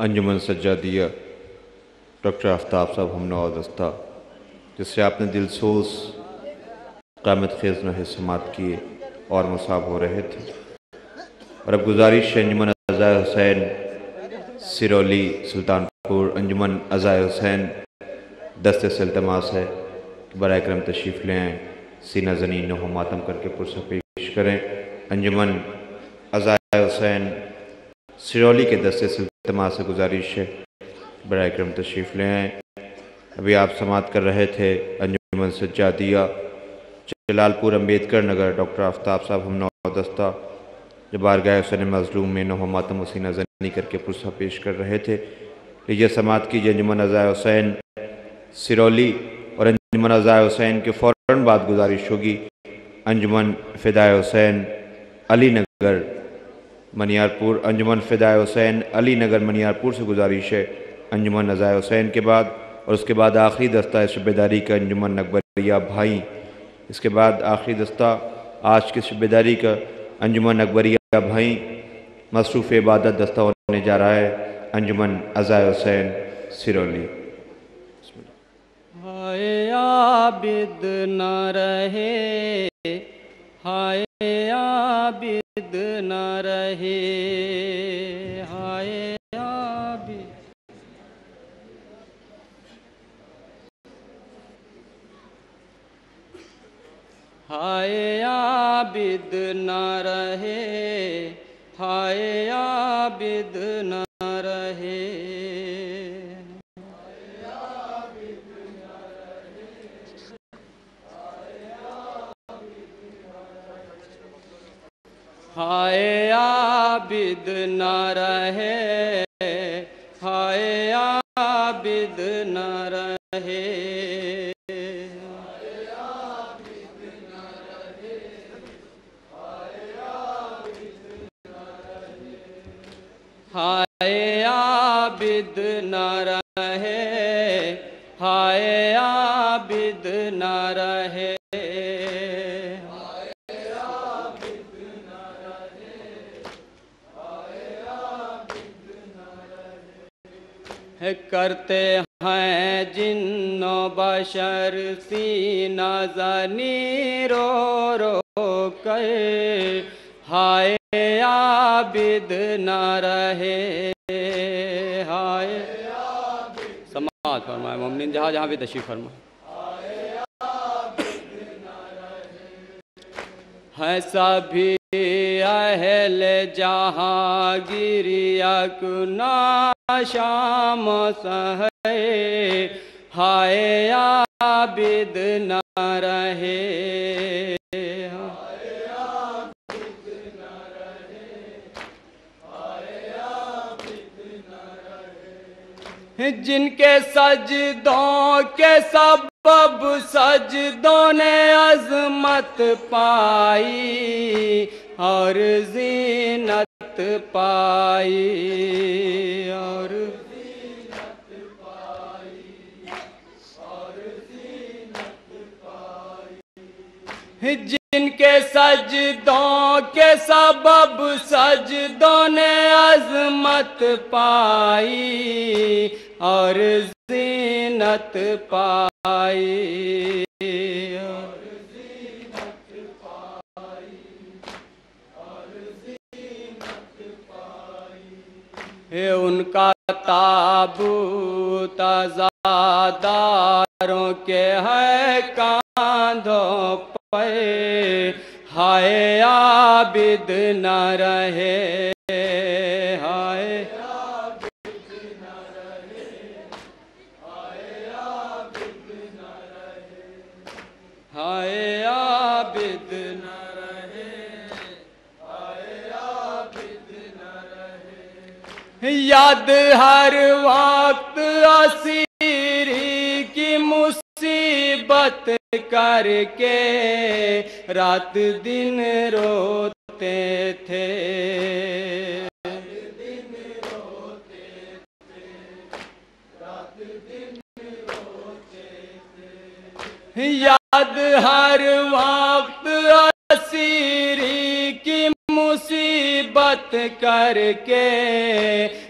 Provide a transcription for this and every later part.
انجمن سجادیہ doctor آفتاب صاحب ہم نوازستہ، جس سے آپ نے دل سوز قیامت خیز نوحے سماعت کیے اور مصاب ہو رہے تھے، اور اب گزارش ہے انجمن عزائے حسین سرولی سلطان پور، انجمن عزائے حسین دست سے التماس ہے کہ برائے کرم تشریف لے آئیں، سینہ زنین نوح ماتم کر کے پرسہ پیش کریں۔ انجمن عزائے حسین سرولی کے دستے سے التماس سے گزارش ہے برائے کرم تشریف لے آئیں۔ ابھی آپ سماعت کر رہے تھے انجمن سجادیہ جلال پور امبیدکر نگر ڈاکٹر آفتاب صاحب ہم نوازستہ، جو بارگاہ حسین مظلوم میں نوح ماتم و سینہ زنی کر کے پرسہ پیش کر رہے تھے۔ لیجیے سماعت کیجیے انجمن عزائے حسین سرولی، اور انجمن عزائے حسین کے فوراً بعد گزارش ہوگی انجمن فدائے حسین علی نگر منیارپور۔ انجمن فدائے حسین علی نگر منیارپور سے گزارش ہے انجمن عزائے حسین کے بعد، اور اس کے بعد آخری دستہ ہے شب بیداری کا انجمن اکبریہ بھائی۔ اس کے بعد آخری دستہ آج کی شب بیداری کا انجمن اکبریہ بھائی، مصروف عبادت دستہ ہونے جا رہا ہے انجمن عزائے حسین سرولی۔ ہائے عابد نہ رہے، ہائے عابد نہ رہے، ہائے عابد، ہائے عابد نہ رہے، ہائے عابد نہ رہے، ہائے عابد نہ رہے، ہائے عابد نہ رہے، ہائے عابد نہ رہے، ہائے عابد نہ رہے، کرتے ہیں جن و بشر سینہ زنی رو رو کر، ہائے عابد نہ رہے، ہائے سماعت فرمائے مومنین جہاں جہاں بھی تشریف فرمائے۔ ہیں سبھی اہل جہاں گیری اکنا شام سہے، ہائے عابد نہ رہے، جن کے سجدوں کے سبب سجدوں نے عظمت پائی اور زینت پائی، اور جن کے سجدوں کے سبب سجدوں نے عظمت پائی اور زینت پائی، ان کا تابوت عزاداروں کے ہے کاندھوں پہ، ہائے عابد نہ رہے، ہائے عابد نہ رہے، ہائے عابد نہ رہے، ہائے عابد نہ رہے، ہائے عابد نہ رہے، یاد ہر وقت اسیری کی مصیبت کر کے رات دن روتے تھے، یاد ہر وقت اسیری کی مصیبت کر کے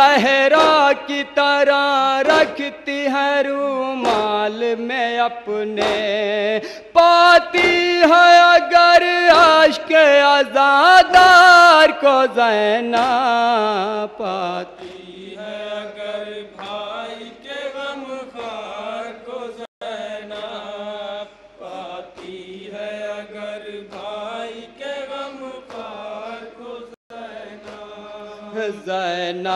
زہرا کی طرح رکھتی ہے رومال میں اپنے، پاتی ہے اگر عشق عزادار کو زینب، پاتی ہے اگر بھائی کے غم خار کو زینب، پاتی ہے اگر بھائی کے غم خار کو زینب،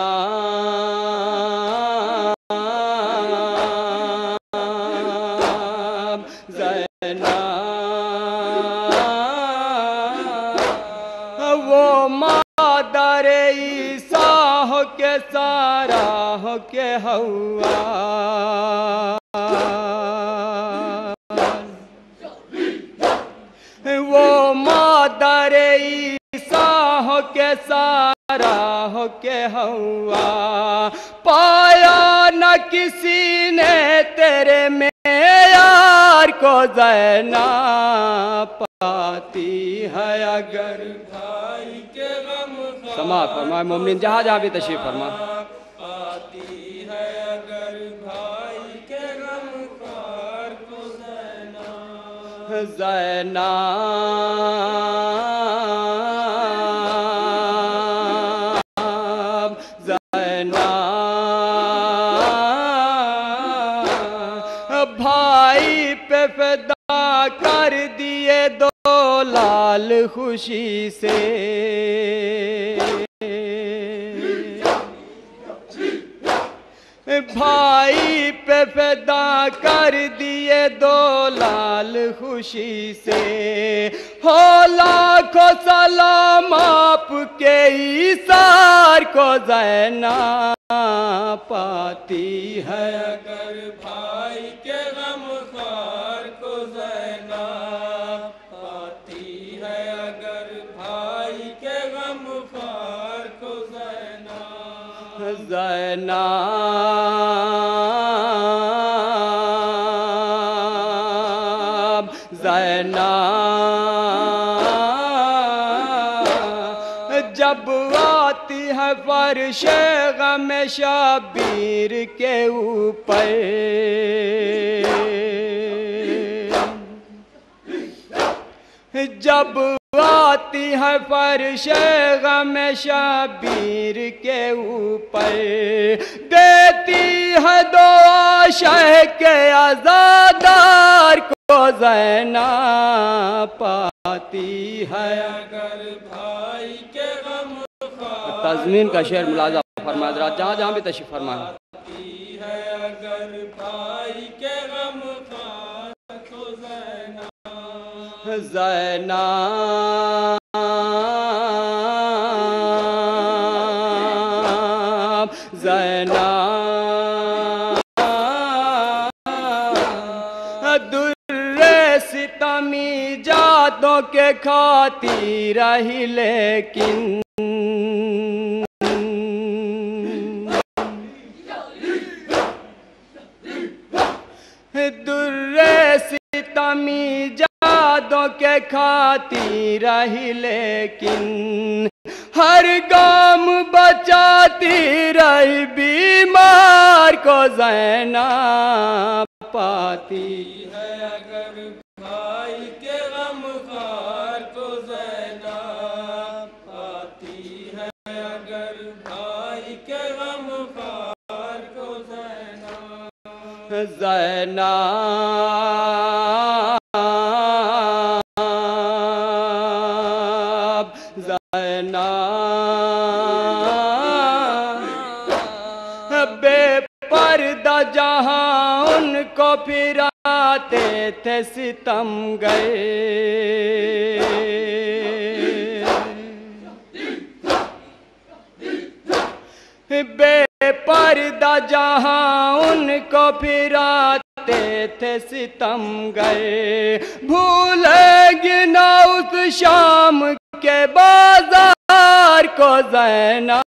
وہ مادر عیسیٰ ہو کے سارا ہو کے ہوا، وہ مادر عیسیٰ ہو کے سارا ہو کے ہوا، پایا نہ کسی نے تیرے معیار کو زینب، پاتی ہے اگر بھائی کے غم خار، سماعت فرمائے مومنین جہاں جہاں بھی تشریف فرما، پاتی ہے اگر بھائی کے غم خار کو زینب، بھائی پہ فدا کر دیے دو لال خوشی سے، بھائی پہ فدا کر دیے دو لال خوشی سے، ہو لاکھوں سلام آپ کے ایثار کو زینب، پاتی ہے اگر بھائی کے غم خار کو زینب، پاتی ہے اگر بھائی کے غم خار کو زینب، زینب جب آتی ہے فرش غم شبیر کے اوپر، جب آتی ہے فرش غم شبیر کے اوپر، دیتی ہے دعا شہ کے عزادار کو زینب، پاتی ہے اگر بھائی کے غم خار، تضمین کا شعر ملاحظہ فرمائے حضرات جہاں جہاں بھی تشریف فرمائے، پاتی ہے اگر بھائی کے غم خار کو زینب، در ستمی جاتوں کے کھاتی رہی لیکن، در ستمی جاتوں کے کھاتی رہی لیکن، ہر گام بچاتی رہی بیمار کو زینب، پاتی ہے اگر بھائی کے غم خار کو زینب، پاتی ہے اگر بھائی کے غم خار کو زینب، بے پردہ جہاں ان کو پھراتے تھے ستم گئے، بے پردہ جہاں ان کو پھراتے تھے ستم گئے، بھولیں گے نہ اس شام کے بازار کو زینب،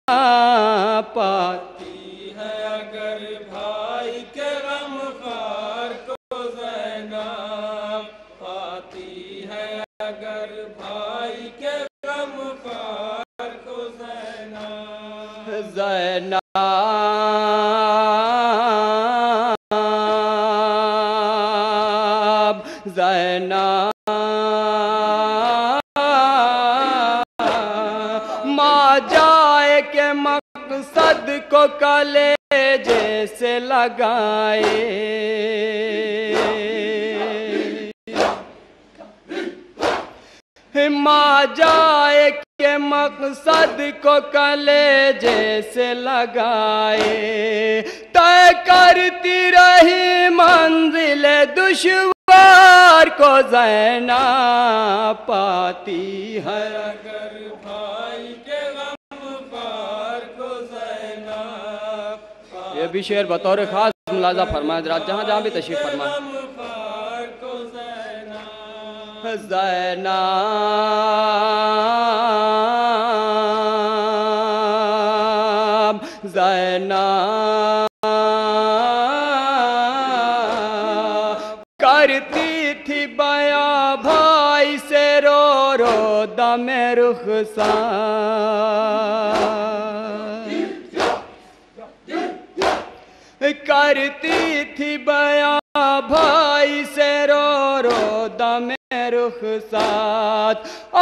پاتی ہے اگر بھائی کے غم خار کو زینب، پاتی ہے اگر بھائی کے غم خار کو زینب، ماں جائے کے مقصد کو کلیجے سے لگائے، ماں جائے کے مقصد کو کلیجے سے لگائے، طے کرتی رہی منزل دشوار کو زینب پاتی ہے اگر بھائی کے غم بار کو زینب۔ یہ بھی شعر بطور خاص ملاحظہ فرمائے حضرات جہاں جہاں بھی تشریف فرمائے۔ زینب زینب کرتی تھی بیاں بھائی سے رو رو دم رخسار، کرتی تھی بیاں بھائی سے رو رو دم رخسار،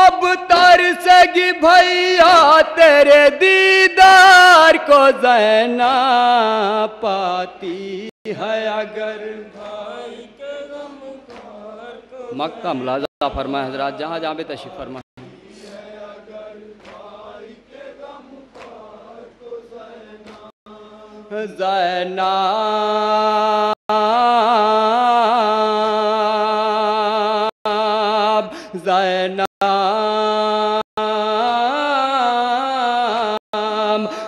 اب ترسے گی بھیا تیرے دیدار کو زینب پاتی ہے اگر بھائی کے غم خار کو۔ مقطع ملاحظہ فرمائے حضرات جہاں جہاں بھی تشریف فرمائے۔ زینب زینب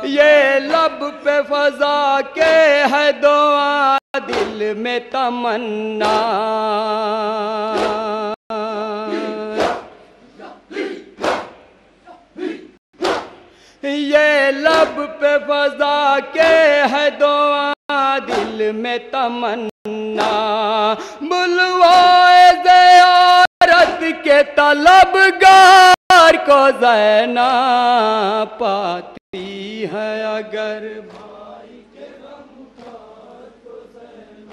یہ لب پہ فضا کے ہے دعا دل میں تمنا، یہ لب پہ فضا کے ہے دعا دل میں تمنا، بلوائے زیارت کے طلبگار کو زینب پاتی ہے اگر بھائی کے غم خار کو زینب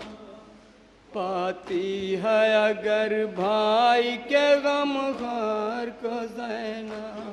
پاتی ہے اگر بھائی کے غم خار کو زینب۔